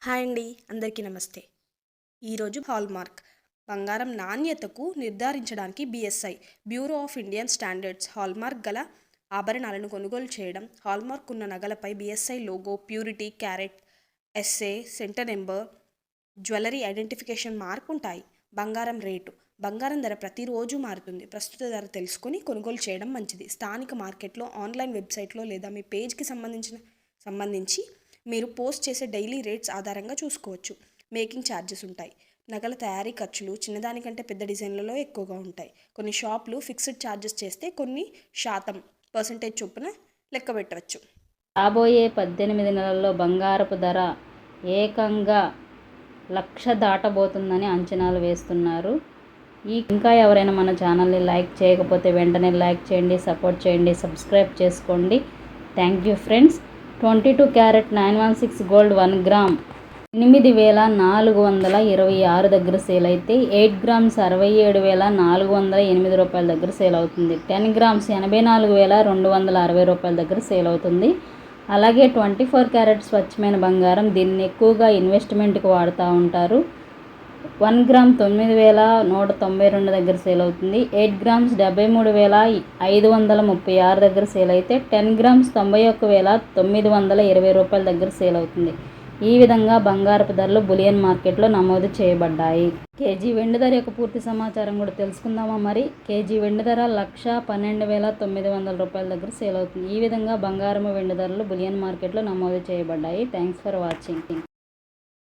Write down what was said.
Hi అండి, అందరికీ నమస్తే. ఈరోజు హాల్మార్క్ బంగారం నాణ్యతకు నిర్ధారించడానికి BIS bureau of Indian standards hallmark గల ఆభరణాలను కొనుగోలు చేయడం. హాల్మార్క్ ఉన్న నగలపై BIS logo, purity, carat, assay, centre number, jewellery identification mark ఉంటాయి. బంగారం రేటు. బంగారం ధర ప్రతిరోజు మారుతుంది. ప్రస్తుత ధర తెలుసుకొని కొనుగోలు చేయడం మంచిది. స్థానిక మార్కెట్లో, ఆన్లైన్ వెబ్సైట్లో లేదా మీ పేజ్కి సంబంధించి మీరు పోస్ట్ చేసే డైలీ రేట్స్ ఆధారంగా చూసుకోవచ్చు. మేకింగ్ ఛార్జెస్ ఉంటాయి. నగల తయారీ ఖర్చులు చిన్నదానికంటే పెద్ద డిజైన్లలో ఎక్కువగా ఉంటాయి. కొన్ని షాపులు ఫిక్స్డ్ ఛార్జెస్ చేస్తే కొన్ని శాతం పర్సెంటేజ్ చొప్పున లెక్క పెట్టవచ్చు. రాబోయే 18 నెలల్లో బంగారపు ధర ఏకంగా 1,00,000 దాటబోతుందని అంచనాలు వేస్తున్నారు. ఇంకా ఎవరైనా మన ఛానల్ని లైక్ చేయకపోతే వెంటనే లైక్ చేయండి, సపోర్ట్ చేయండి, సబ్స్క్రైబ్ చేసుకోండి. Thank you friends. 22 carrot 916 gold 1 gram 8,426 దగ్గర సేల్ అయితే 8 గ్రామ్స్ 67,408 రూపాయల దగ్గర సేల్ అవుతుంది. 10 గ్రామ్స్ 84,260 రూపాయల దగ్గర సేల్ అవుతుంది. అలాగే 24 క్యారెట్ స్వచ్ఛమైన బంగారం, దీన్ని ఎక్కువగా ఇన్వెస్ట్మెంట్కి వాడుతూ ఉంటారు. 1 గ్రామ్ 9,192 దగ్గర సేల్ అవుతుంది. 8 గ్రామ్స్ 73,536 దగ్గర సేల్ అయితే 10 గ్రామ్స్ 91,920 రూపాయల దగ్గర సేల్ అవుతుంది. ఈ విధంగా బంగారపు ధరలు బులియన్ మార్కెట్లో నమోదు చేయబడ్డాయి. కేజీ వెండి ధర యొక్క పూర్తి సమాచారం కూడా తెలుసుకుందామా మరి. కేజీ వెండి ధర 1,12,900 రూపాయల దగ్గర సేల్ అవుతుంది. ఈ విధంగా బంగారము వెండి ధరలు బులియన్ మార్కెట్లో నమోదు చేయబడ్డాయి. Thanks for watching.